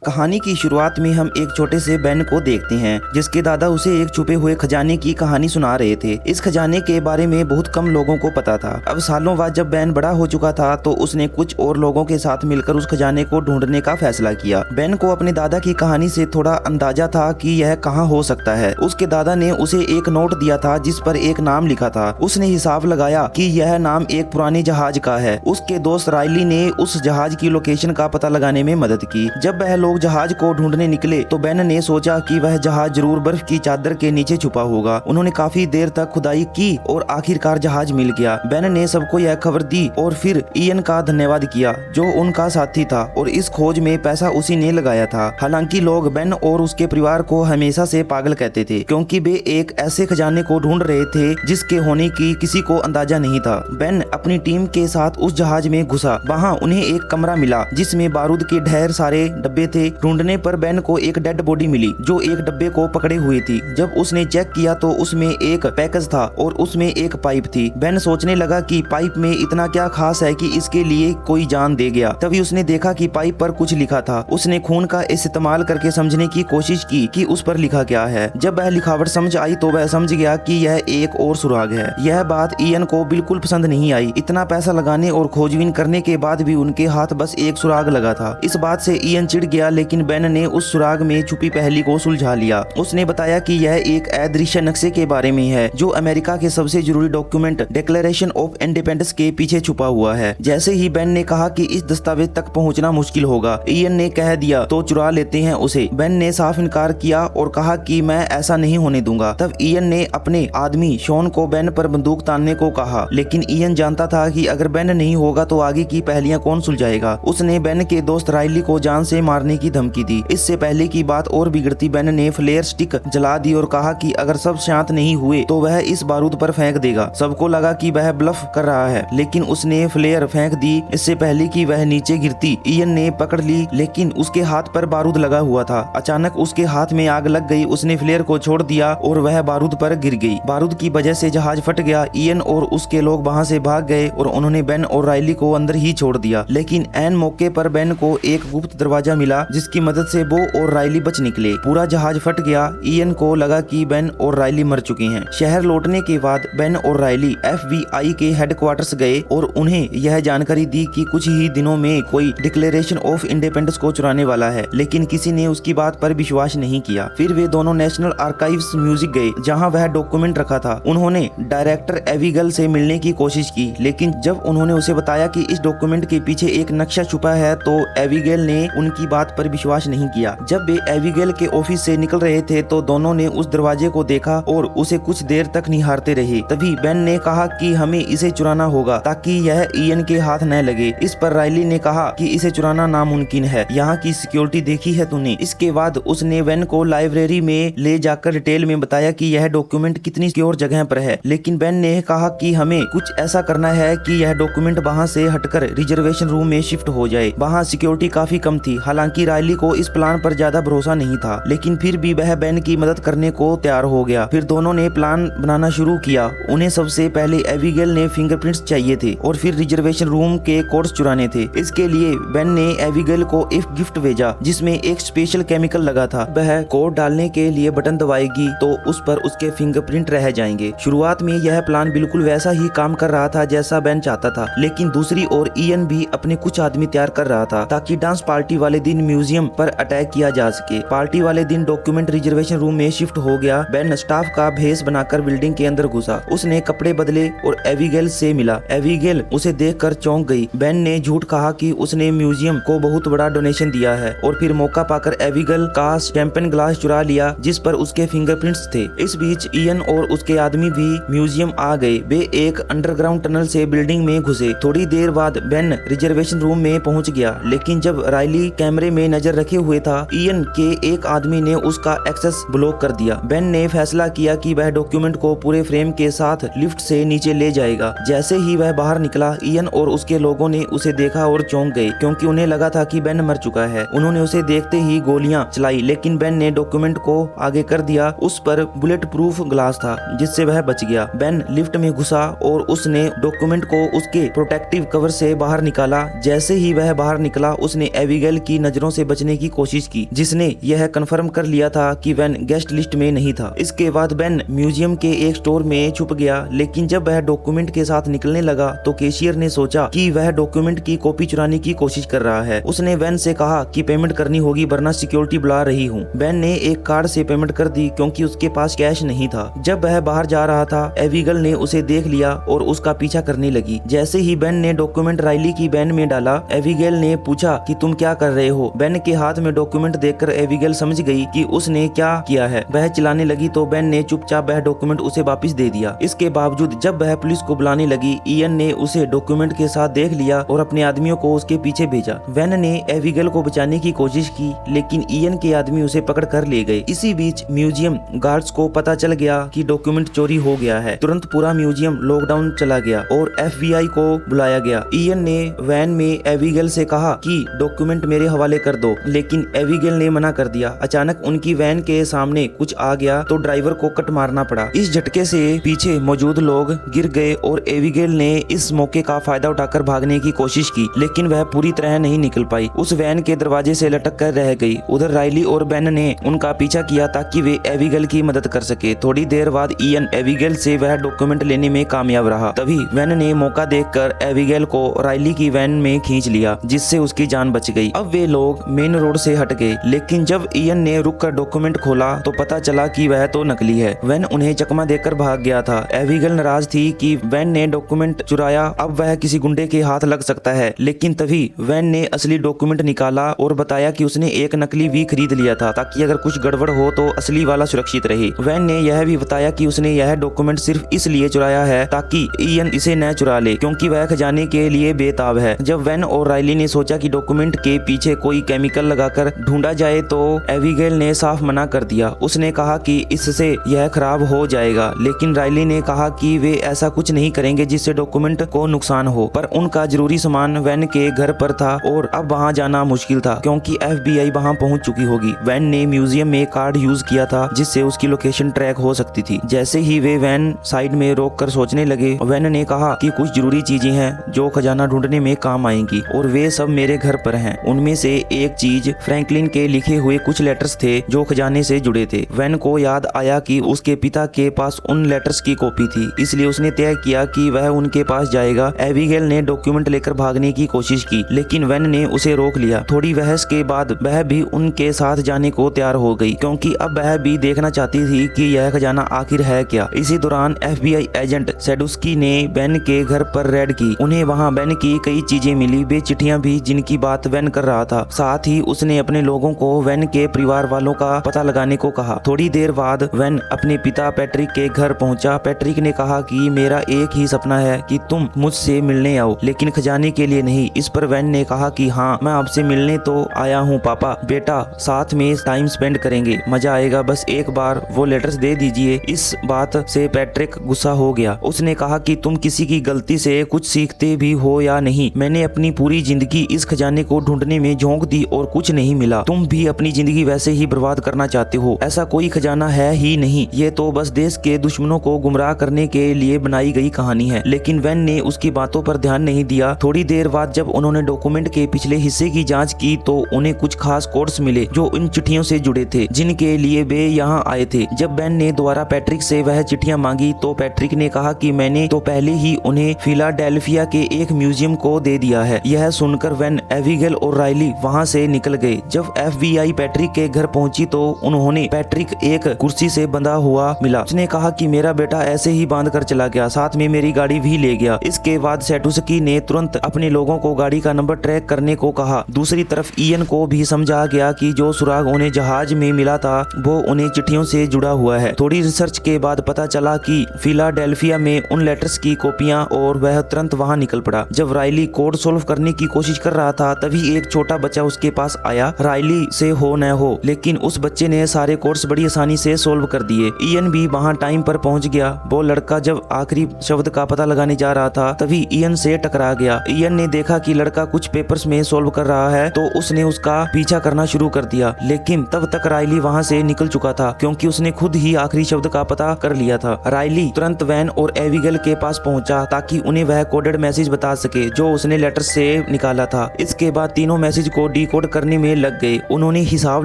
कहानी की शुरुआत में हम एक छोटे से बेन को देखते हैं जिसके दादा उसे एक छुपे हुए खजाने की कहानी सुना रहे थे। इस खजाने के बारे में बहुत कम लोगों को पता था। अब सालों बाद जब बेन बड़ा हो चुका था तो उसने कुछ और लोगों के साथ मिलकर उस खजाने को ढूंढने का फैसला किया। बेन को अपने दादा की कहानी से थोड़ा अंदाजा था कि यह कहाँ हो सकता है। उसके दादा ने उसे एक नोट दिया था जिस पर एक नाम लिखा था। उसने हिसाब लगाया कि यह नाम एक पुराने जहाज का है। उसके दोस्त राइली ने उस जहाज की लोकेशन का पता लगाने में मदद की। जब वह लोग जहाज को ढूंढने निकले तो बेन ने सोचा कि वह जहाज जरूर बर्फ की चादर के नीचे छुपा होगा। उन्होंने काफी देर तक खुदाई की और आखिरकार जहाज मिल गया। बेन ने सबको यह खबर दी और फिर इयन का धन्यवाद किया जो उनका साथी था और इस खोज में पैसा उसी ने लगाया था। हालांकि लोग बेन और उसके परिवार को हमेशा से पागल कहते थे क्योंकि वे एक ऐसे खजाने को ढूंढ रहे थे जिसके होने की किसी को अंदाजा नहीं था। बेन अपनी टीम के साथ उस जहाज में घुसा। वहाँ उन्हें एक कमरा मिला जिसमें बारूद के ढेर सारे डब्बे थे। ढूंढने पर बेन को एक डेड बॉडी मिली जो एक डब्बे को पकड़े हुई थी। जब उसने चेक किया तो उसमें एक पैकेज था और उसमें एक पाइप थी। बेन सोचने लगा कि पाइप में इतना क्या खास है कि इसके लिए कोई जान दे गया। तभी उसने देखा कि पाइप पर कुछ लिखा था। उसने खून का इस्तेमाल करके समझने की कोशिश की कि उस पर लिखा क्या है। जब वह लिखावट समझ आई तो वह समझ गया कि यह एक और सुराग है। यह बात इयन को बिल्कुल पसंद नहीं आई। इतना पैसा लगाने और खोजबीन करने के बाद भी उनके हाथ बस एक सुराग लगा था। इस बात से इयन चिढ़ गया लेकिन बेन ने उस सुराग में छुपी पहेली को सुलझा लिया। उसने बताया कि यह एक अदृश्य नक्शे के बारे में है जो अमेरिका के सबसे जरूरी डॉक्यूमेंट डिक्लेरेशन ऑफ इंडिपेंडेंस के पीछे छुपा हुआ है। जैसे ही बेन ने कहा कि इस दस्तावेज तक पहुंचना मुश्किल होगा, इयन ने कह दिया तो चुरा लेते हैं उसे। बेन ने साफ इनकार किया और कहा कि मैं ऐसा नहीं होने दूंगा। तब इयन ने अपने आदमी शॉन को बेन पर बंदूक तानने को कहा लेकिन इयन जानता था कि अगर बेन नहीं होगा तो आगे की पहेलियां कौन सुलझाएगा। उसने बेन के दोस्त राइली को जान से मारने की धमकी दी। इससे पहले की बात और बिगड़ती बेन ने फ्लेयर स्टिक जला दी और कहा कि अगर सब शांत नहीं हुए तो वह इस बारूद पर फेंक देगा। सबको लगा कि वह ब्लफ कर रहा है लेकिन उसने फ्लेयर फेंक दी इससे पहले कि वह नीचे गिरती। इयन ने पकड़ ली लेकिन उसके हाथ पर बारूद लगा हुआ था। अचानक उसके हाथ में आग लग गई। उसने फ्लेयर को छोड़ दिया और वह बारूद पर गिर गई। बारूद की वजह से जहाज फट गया। इयन और उसके लोग वहाँ से भाग गए और उन्होंने बेन और राइली को अंदर ही छोड़ दिया। लेकिन ऐन मौके पर बेन को एक गुप्त दरवाजा मिला जिसकी मदद से वो और राइली बच निकले। पूरा जहाज फट गया। इयन को लगा कि बेन और राइली मर चुके हैं। शहर लौटने के बाद बेन और राइली FBI के हेडक्वार्टर्स गए और उन्हें यह जानकारी दी कि कुछ ही दिनों में कोई डिक्लेरेशन ऑफ इंडिपेंडेंस को चुराने वाला है लेकिन किसी ने उसकी बात पर विश्वास नहीं किया। फिर वे दोनों नेशनल आर्काइव्स म्यूजिक गए जहाँ वह डॉक्यूमेंट रखा था। उन्होंने डायरेक्टर एविगल से मिलने की कोशिश की लेकिन जब उन्होंने उसे बताया कि इस डॉक्यूमेंट के पीछे एक नक्शा छुपा है तो एविगल ने उनकी बात पर विश्वास नहीं किया। जब वे एविगल के ऑफिस से निकल रहे थे तो दोनों ने उस दरवाजे को देखा और उसे कुछ देर तक निहारते रहे। तभी बेन ने कहा कि हमें इसे चुराना होगा ताकि यह इयन के हाथ न लगे। इस पर राइली ने कहा कि इसे चुराना नामुमकिन है। यहाँ की सिक्योरिटी देखी है तूने। इसके बाद उसने बेन को लाइब्रेरी में ले जाकर डिटेल में बताया कि यह डॉक्यूमेंट कितनी सिक्योर जगह पर है। लेकिन बेन ने कहा कि हमें कुछ ऐसा करना है कि यह डॉक्यूमेंट वहाँ से हटकर रिजर्वेशन रूम में शिफ्ट हो जाए। वहाँ सिक्योरिटी काफी कम थी। हालांकि राइली को इस प्लान पर ज्यादा भरोसा नहीं था लेकिन फिर भी वह बेन की मदद करने को तैयार हो गया। फिर दोनों ने प्लान बनाना शुरू किया। उन्हें सबसे पहले एविगल ने फिंगरप्रिंट्स चाहिए थे और फिर रिजर्वेशन रूम के कोड्स चुराने थे। इसके लिए बेन ने एविगल को एक गिफ्ट भेजा जिसमें एक स्पेशल केमिकल लगा था। वह कोड डालने के लिए बटन दबाएगी तो उस पर उसके फिंगरप्रिंट रह जाएंगे। शुरुआत में यह प्लान बिल्कुल वैसा ही काम कर रहा था जैसा बेन चाहता था लेकिन दूसरी ओर इयन भी अपने कुछ आदमी तैयार कर रहा था ताकि डांस पार्टी वाले दिन म्यूजियम पर अटैक किया जा सके। पार्टी वाले दिन डॉक्यूमेंट रिजर्वेशन रूम में शिफ्ट हो गया। बेन स्टाफ का भेष बनाकर बिल्डिंग के अंदर घुसा। उसने कपड़े बदले और एविगल से मिला। एविगल उसे देखकर चौंक गई। बेन ने झूठ कहा कि उसने म्यूजियम को बहुत बड़ा डोनेशन दिया है और फिर मौका पाकर एविगल का शैंपेन ग्लास चुरा लिया जिस पर उसके फिंगरप्रिंट्स थे। इस बीच इयन और उसके आदमी भी म्यूजियम आ गए। वे एक अंडरग्राउंड टनल से बिल्डिंग में घुसे। थोड़ी देर बाद बेन रिजर्वेशन रूम में पहुंच गया लेकिन जब राइली कैमरे में नजर रखे हुए था इयन के एक आदमी ने उसका एक्सेस ब्लॉक कर दिया। बेन ने फैसला किया कि वह डॉक्यूमेंट को पूरे फ्रेम के साथ लिफ्ट से नीचे ले जाएगा। जैसे ही वह बाहर निकला इयन और उसके लोगों ने उसे देखा और चौंक गए क्योंकि उन्हें लगा था कि बेन मर चुका है। उन्होंने उसे देखते ही गोलियां चलाई लेकिन बेन ने डॉक्यूमेंट को आगे कर दिया। उस पर बुलेट प्रूफ ग्लास था जिससे वह बच गया। बेन लिफ्ट में घुसा और उसने डॉक्यूमेंट को उसके प्रोटेक्टिव कवर से बाहर निकाला। जैसे ही वह बाहर निकला उसने एविगल की नजरों से बचने की कोशिश की, जिसने यह कंफर्म कर लिया था कि वैन गेस्ट लिस्ट में नहीं था। इसके बाद बेन म्यूजियम के एक स्टोर में छुप गया, लेकिन जब वह डॉक्यूमेंट के साथ निकलने लगा तो कैशियर ने सोचा कि वह डॉक्यूमेंट की कॉपी चुराने की कोशिश कर रहा है। उसने वैन से कहा कि पेमेंट करनी होगी वरना सिक्योरिटी बुला रही हूँ। वैन ने एक कार्ड से पेमेंट कर दी क्योंकि उसके पास कैश नहीं था। जब वह बाहर जा रहा था, एविगल ने उसे देख लिया और उसका पीछा करने लगी। जैसे ही बेन ने डॉक्यूमेंट राइली की वैन में डाला, एविगल ने पूछा कि तुम क्या कर रहे हो। बेन के हाथ में डॉक्यूमेंट देखकर एविगल समझ गई कि उसने क्या किया है। वह चिल्लाने लगी तो बेन ने चुपचाप वह डॉक्यूमेंट उसे वापस दे दिया। इसके बावजूद जब वह पुलिस को बुलाने लगी, इयन ने उसे डॉक्यूमेंट के साथ देख लिया और अपने आदमियों को उसके पीछे भेजा। वेन ने एविगल को बचाने की कोशिश की, लेकिन इयन के आदमी उसे पकड़ कर ले गए। इसी बीच म्यूजियम गार्ड्स को पता चल गया कि डॉक्यूमेंट चोरी हो गया है। तुरंत पूरा म्यूजियम लॉकडाउन चला गया और FBI को बुलाया गया। इयन ने वैन में एविगल से कहा कि डॉक्यूमेंट मेरे हवाले कर दो, लेकिन एविगल ने मना कर दिया। अचानक उनकी वैन के सामने कुछ आ गया तो ड्राइवर को कट मारना पड़ा। इस झटके से पीछे मौजूद लोग गिर गए और एविगल ने इस मौके का फायदा उठाकर भागने की कोशिश की, लेकिन वह पूरी तरह नहीं निकल पाई। उस वैन के दरवाजे से लटक कर रह गई। उधर राइली और बेन ने उनका पीछा किया ताकि वे एविगल की मदद कर सके। थोड़ी देर बाद इयन एविगल से वह डॉक्यूमेंट लेने में कामयाब रहा। तभी वैन ने मौका देखकर एविगल को राइली की वैन में खींच लिया, जिससे उसकी जान बच गई। अब वे लोग मेन रोड से हट गए, लेकिन जब इयन ने रुककर डॉक्यूमेंट खोला तो पता चला कि वह तो नकली है। वैन उन्हें चकमा देकर भाग गया था। एविगल नाराज थी कि वैन ने डॉक्यूमेंट चुराया, अब वह किसी गुंडे के हाथ लग सकता है। लेकिन तभी वैन ने असली डॉक्यूमेंट निकाला और बताया कि उसने एक नकली भी खरीद लिया था ताकि अगर कुछ गड़बड़ हो तो असली वाला सुरक्षित रहे। वैन ने यह भी बताया कि उसने यह डॉक्यूमेंट सिर्फ इसलिए चुराया है ताकि इयन इसे न चुरा ले, क्योंकि वह खजाने के लिए बेताब है। जब वैन और राइली ने सोचा कि डॉक्यूमेंट के पीछे कोई केमिकल लगाकर ढूंढा जाए तो एविगल ने साफ मना कर दिया। उसने कहा कि इससे यह खराब हो जाएगा, लेकिन राइली ने कहा कि वे ऐसा कुछ नहीं करेंगे जिससे डॉक्यूमेंट को नुकसान हो। पर उनका जरूरी सामान वैन के घर पर था और अब वहां जाना मुश्किल था क्योंकि FBI वहां पहुंच चुकी होगी। वैन ने म्यूजियम में कार्ड यूज किया था जिससे उसकी लोकेशन ट्रैक हो सकती थी। जैसे ही वे वैन साइड में रोककर सोचने लगे, वैन ने कहा कि कुछ जरूरी चीजें हैं जो खजाना ढूंढने में काम आएंगी और वे सब मेरे घर पर हैं। उनमें से एक चीज फ्रैंकलिन के लिखे हुए कुछ लेटर्स थे जो खजाने से जुड़े थे। वैन को याद आया कि उसके पिता के पास उन लेटर्स की कॉपी थी, इसलिए उसने तय किया कि वह उनके पास जाएगा। एविगल ने डॉक्यूमेंट लेकर भागने की कोशिश की, लेकिन वैन ने उसे रोक लिया। थोड़ी बहस के बाद वह भी उनके साथ जाने को तैयार हो गई, क्योंकि अब वह भी देखना चाहती थी कि यह खजाना आखिर है क्या। इसी दौरान FBI एजेंट सेडुस्की ने बेन के घर पर रेड की। उन्हें वहां बेन की कई चीजें मिली, वे चिट्ठियां भी जिनकी बात वेन कर रहा था। साथ ही उसने अपने लोगों को वेन के परिवार वालों का पता लगाने को कहा। थोड़ी देर बाद वेन अपने पिता पैट्रिक के घर पहुंचा। पैट्रिक ने कहा कि मेरा एक ही सपना है कि तुम मुझसे मिलने आओ, लेकिन खजाने के लिए नहीं। इस पर वेन ने कहा कि हाँ, मैं आपसे मिलने तो आया हूँ पापा, बेटा साथ में टाइम स्पेंड करेंगे, मजा आएगा, बस एक बार वो लेटर्स दे दीजिए। इस बात से पैट्रिक गुस्सा हो गया। उसने कहा कि तुम किसी की गलती से कुछ सीखते भी हो या नहीं। मैंने अपनी पूरी जिंदगी इस खजाने को ढूंढने में झोंक दी और कुछ नहीं मिला। तुम भी अपनी जिंदगी वैसे ही बर्बाद करना चाहते हो। ऐसा कोई खजाना है ही नहीं, ये तो बस देश के दुश्मनों को गुमराह करने के लिए बनाई गई कहानी है। लेकिन वेन ने उसकी बातों पर ध्यान नहीं दिया। थोड़ी देर बाद जब उन्होंने डॉक्यूमेंट के पिछले हिस्से की जांच की तो उन्हें कुछ खास कोड्स मिले जो इन चिट्ठियों से जुड़े थे जिनके लिए वे यहाँ आए थे। जब बेन ने दोबारा पैट्रिक से वह चिट्ठियां मांगी तो पैट्रिक ने कहा कि मैंने तो पहले ही उन्हें फिलाडेल्फिया के एक म्यूजियम को दे दिया है। यह सुनकर वेन, एविगल और राइली वहां से निकल गए। जब FBI पैट्रिक के घर पहुंची तो उन्होंने पैट्रिक एक कुर्सी से बंधा हुआ मिला। उसने कहा कि मेरा बेटा ऐसे ही बांध कर चला गया, साथ में मेरी गाड़ी भी ले गया। इसके बाद सेटुस्की ने तुरंत अपने लोगों को गाड़ी का नंबर ट्रैक करने को कहा। दूसरी तरफ इयन को भी समझा गया कि जो सुराग उन्हें जहाज में मिला था वो उन्हें चिट्ठियों से जुड़ा हुआ है। थोड़ी रिसर्च के बाद पता चला कि फिलाडेल्फिया में उन लेटर्स की कॉपियां, और वह तुरंत वहां निकल पड़ा। जब राइली कोड सोल्व करने की कोशिश कर रहा था तभी एक छोटा बच्चा उसके पास आया। राइली से हो न हो, लेकिन उस बच्चे ने सारे कोड्स बड़ी आसानी से सोल्व कर दिए। इयन भी वहां टाइम पर पहुंच गया। वो लड़का जब आखिरी शब्द का पता लगाने जा रहा था तभी इयन से टकरा गया। इयन ने देखा कि लड़का कुछ पेपर्स में सोल्व कर रहा है तो उसने उसका पीछा करना शुरू कर दिया, लेकिन तब तक राइली वहां से निकल चुका था क्योंकि उसने खुद ही आखिरी शब्द का पता कर लिया था। राइली तुरंत वैन और एविगल के पास पहुंचा ताकि उन्हें वह कोडेड मैसेज बता सके जो उसने लेटर से निकाला था। इसके बाद तीनों मैसेज को डिकोड करने में लग गए। उन्होंने हिसाब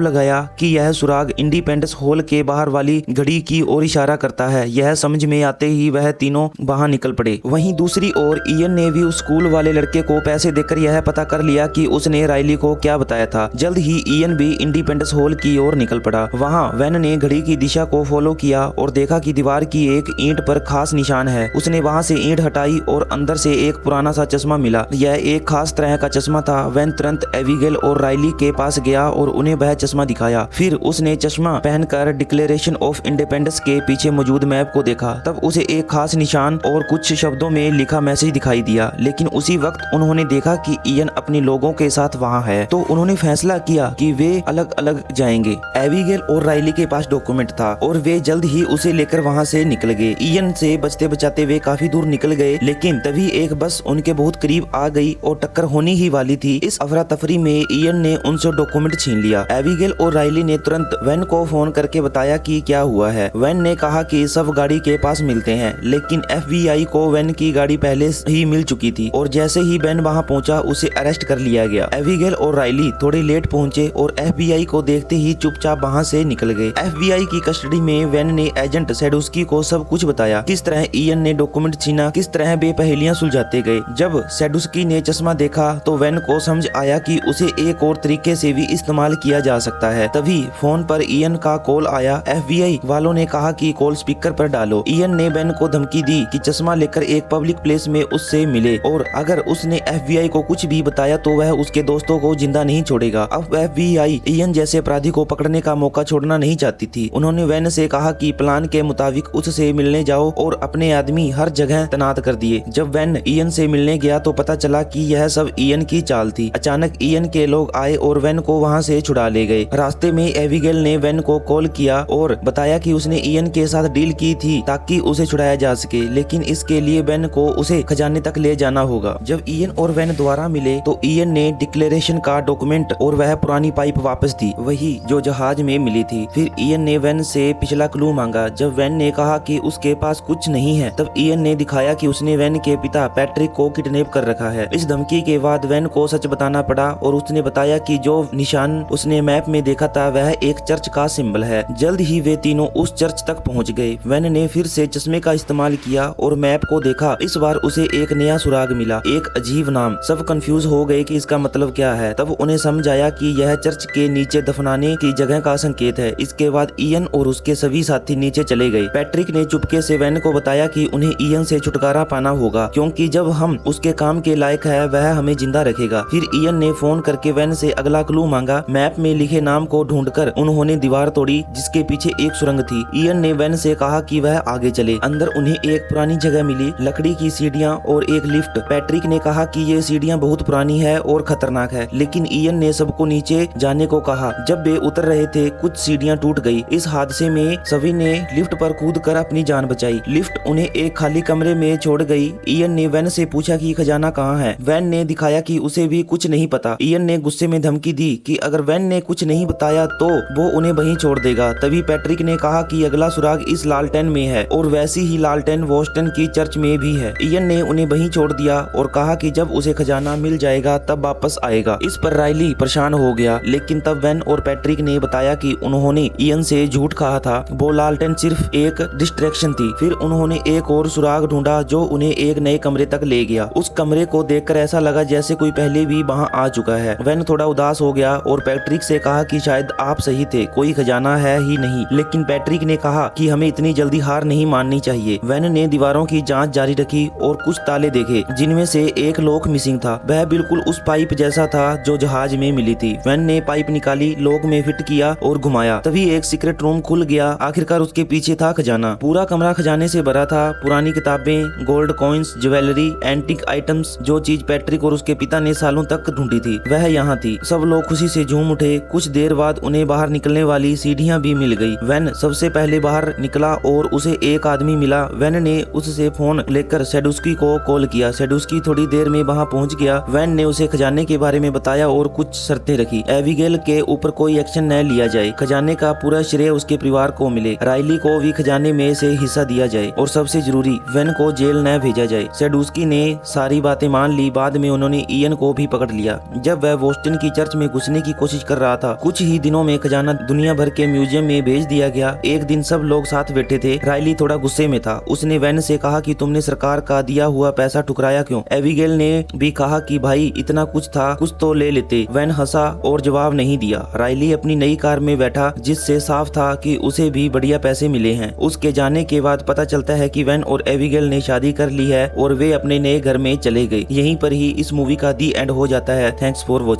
लगाया कि यह सुराग इंडिपेंडेंस हॉल के बाहर वाली घड़ी की ओर इशारा करता है। यह समझ में आते ही वह तीनों बाहर निकल पड़े। वहीं दूसरी ओर इयन ने भी उस स्कूल वाले लड़के को पैसे देकर यह पता कर लिया कि उसने राइली को क्या बताया था। जल्द ही इयन भी इंडिपेंडेंस हॉल की ओर निकल पड़ा। वहाँ वैन ने घड़ी की दिशा को फॉलो किया और देखा कि दीवार की एक ईंट पर खास निशान है। उसने वहाँ से ईंट हटाई और अंदर से एक पुराना सा चश्मा मिला। यह एक खास तरह का चश्मा था। वैन तुरंत एबिगेल और राइली के पास गया और उन्हें वह चश्मा दिखाया। फिर उसने चश्मा पहनकर डिक्लेरेशन ऑफ इंडिपेंडेंस के पीछे मौजूद मैप को देखा। तब उसे एक खास निशान और कुछ शब्दों में लिखा मैसेज दिखाई दिया। लेकिन उसी वक्त उन्होंने देखा कि इयन अपने लोगों के साथ वहाँ है, तो उन्होंने फैसला किया कि वे अलग अलग जाएंगे। एबिगेल और राइली के पास डॉक्यूमेंट था और वे जल्द ही उसे लेकर वहाँ से निकल गए। इयन से बचते बचाते वे काफी दूर निकल गए, लेकिन तभी एक बस उनके बहुत करीब आ गई और टक्कर होनी ही वाली थी। इस अफरा तफरी में इयन ने उनसे डॉक्यूमेंट छीन लिया। एबिगेल और राइली ने तुरंत वैन को फोन करके बताया कि क्या हुआ है। वैन ने कहा कि सब गाड़ी के पास मिलते हैं, लेकिन FBI को वैन की गाड़ी पहले ही मिल चुकी थी और जैसे ही वैन वहाँ पहुंचा उसे अरेस्ट कर लिया गया। एबिगेल और राइली थोड़े लेट पहुंचे और FBI को देखते ही चुपचाप वहाँ से निकल गए। FBI की कस्टडी में वैन ने एजेंट सेडुस्की को सब कुछ बताया, किस तरह इयन ने डॉक्यूमेंट छीना, किस तरह वे पहेलियां सुलझाते गए। जब सेडुस्की ने चश्मा देखा तो वैन को समझ आया कि उसे एक और तरीके से भी इस्तेमाल किया जा सकता है। तभी फोन पर इयन का कॉल आया। FBI वालों ने कहा कि कॉल स्पीकर पर डालो। इयन ने वैन को धमकी दी कि चश्मा लेकर एक पब्लिक प्लेस में उससे मिले और अगर उसने FBI को कुछ भी बताया तो वह उसके दोस्तों को जिंदा नहीं छोड़ेगा। अब FBI इयन जैसे अपराधी को पकड़ने का मौका छोड़ना नहीं चाहती थी। उन्होंने वैन से कहा कि प्लान के मुताबिक उससे मिलने जाओ और अपने आदमी हर जगह तैनात कर दिए। जब वैन इयन से मिलने गया तो पता चला कि यह सब इयन की चाल थी। अचानक इयन के लोग आए और वैन को वहाँ से छुड़ा ले गए। रास्ते में एबिगेल ने वैन को कॉल किया और बताया कि उसने इयन के साथ डील की थी ताकि उसे छुड़ाया जा सके, लेकिन इसके लिए वैन को उसे खजाने तक ले जाना होगा। जब इयन और वैन दोबारा मिले तो इयन ने डिक्लेरेशन का डॉक्यूमेंट और वह पुरानी पाइप वापस दी, वही जो जहाज में मिली थी। फिर इयन ने वैन से पिछला क्लू मांगा। जब वैन ने कहा कि उसके पास कुछ नहीं है, तब इयन ने दिखाया कि उसने वैन के पिता पैट्रिक को किडनैप कर रखा है। इस धमकी के बाद वैन को सच बताना पड़ा और उसने बताया कि जो निशान उसने मैप में देखा था वह एक चर्च का सिंबल है। जल्द ही वे तीनों उस चर्च तक पहुंच गए। वैन ने फिर से चश्मे का इस्तेमाल किया और मैप को देखा। इस बार उसे एक नया सुराग मिला, एक अजीब नाम। सब कंफ्यूज हो गए कि इसका मतलब क्या है। तब उन्हें समझ आया कि यह चर्च के नीचे दफनाने की जगह का संकेत है। इसके बाद इयन और उसके सभी साथी नीचे चले गए। पैट्रिक ने चुपके से वैन को बताया कि उन्हें इयन से छुटकारा पाना होगा, क्योंकि जब हम उसके काम के लायक है वह हमें जिंदा रखेगा। फिर इयन ने फोन करके वैन से अगला क्लू मांगा। मैप में लिखे नाम को ढूंढकर उन्होंने दीवार तोड़ी जिसके पीछे एक सुरंग थी। इयन ने वैन से कहा कि वह आगे चले। अंदर उन्हें एक पुरानी जगह मिली, लकड़ी की सीढ़ियाँ और एक लिफ्ट। पैट्रिक ने कहा कि ये सीढ़ियाँ बहुत पुरानी है और खतरनाक है, लेकिन इयन ने सबको नीचे जाने को कहा। जब वे उतर रहे थे कुछ सीढ़ियाँ टूट गई। इस हादसे में सभी ने लिफ्ट पर कूदकर अपनी जान बचाई। लिफ्ट उन्हें एक खाली कमरे में छोड़ गई। इयन ने वैन से पूछा कि खजाना कहाँ है। वैन ने दिखाया कि उसे भी कुछ नहीं पता। इयन ने गुस्से में धमकी दी कि अगर वैन ने कुछ नहीं बताया तो वो उन्हें वहीं छोड़ देगा। तभी पैट्रिक ने कहा कि अगला सुराग इस लालटेन में है और वैसी ही लालटेन वोस्टन की चर्च में भी है। इयन ने उन्हें वहीं छोड़ दिया और कहा कि जब उसे खजाना मिल जाएगा तब वापस आएगा। इस पर राइली परेशान हो गया, लेकिन तब वैन और पैट्रिक ने बताया कि उन्होंने इयन से झूठ कहा था। वो लालटेन सिर्फ एक डिस्ट्रैक्शन थी। फिर उन्होंने एक और सुराग ढूंढा जो उन्हें एक नए कमरे तक ले गया। उस कमरे को देखकर ऐसा लगा जैसे कोई पहले भी वहाँ आ चुका है। वैन थोड़ा उदास हो गया और पैट्रिक से कहा कि शायद आप सही थे, कोई खजाना है ही नहीं। लेकिन पैट्रिक ने कहा कि हमें इतनी जल्दी हार नहीं माननी चाहिए। वैन ने दीवारों की जांच जारी रखी और कुछ ताले देखे, जिनमें से एक लॉक मिसिंग था। वह बिल्कुल उस पाइप जैसा था जो जहाज में मिली थी। वैन ने पाइप निकाली, लॉक में फिट किया और घुमाया। तभी एक सीक्रेट रूम खुल गया। आखिरकार उसके पीछे था खजाना। पूरा कमरा खजाने से भरा था। पुरानी किताबें, gold coins, jewellery, antique items, जो चीज पैट्रिक और उसके पिता ने सालों तक ढूंढी थी वह यहाँ थी। सब लोग खुशी से झूम उठे। कुछ देर बाद उन्हें बाहर निकलने वाली सीढ़ियाँ भी मिल गई। वैन सबसे पहले बाहर निकला और उसे एक आदमी मिला। वैन ने उससे फोन लेकर सेडुस्की को कॉल किया। सेडुस्की थोड़ी देर में वहाँ पहुँच गया। वैन ने उसे खजाने के बारे में बताया और कुछ शर्तें रखी। एबिगेल के ऊपर कोई एक्शन न लिया जाए, खजाने का पूरा श्रेय उसके परिवार को मिले, राइली को भी खजाने में से हिस्सा दिया जाए और सबसे जरूरी वैन को जेल न भेजा जाए। सेडुस्की ने सारी बातें मान ली। बाद में उन्होंने इयन को भी पकड़ लिया। जब वह बोस्टन की चर्च में घुसने की कोशिश कर रहा था। कुछ ही दिनों में खजाना दुनिया भर के म्यूजियम में भेज दिया गया। एक दिन सब लोग साथ बैठे थे। राइली थोड़ा गुस्से में था। उसने वैन से कहा कि तुमने सरकार का दिया हुआ पैसा ठुकराया क्यों? एबिगेल ने भी कहा कि भाई इतना कुछ था, कुछ तो ले लेते। वैन हंसा और जवाब नहीं दिया। राइली अपनी नई कार में बैठा जिससे साफ था कि उसे भी बढ़िया पैसे मिले हैं। उसके जाने के बाद पता चलता है कि वैन और एबिगेल ने शादी कर ली है और वे अपने नए घर में चले गए। यहीं पर ही इस मूवी का दी एंड हो जाता है। Thanks for watching.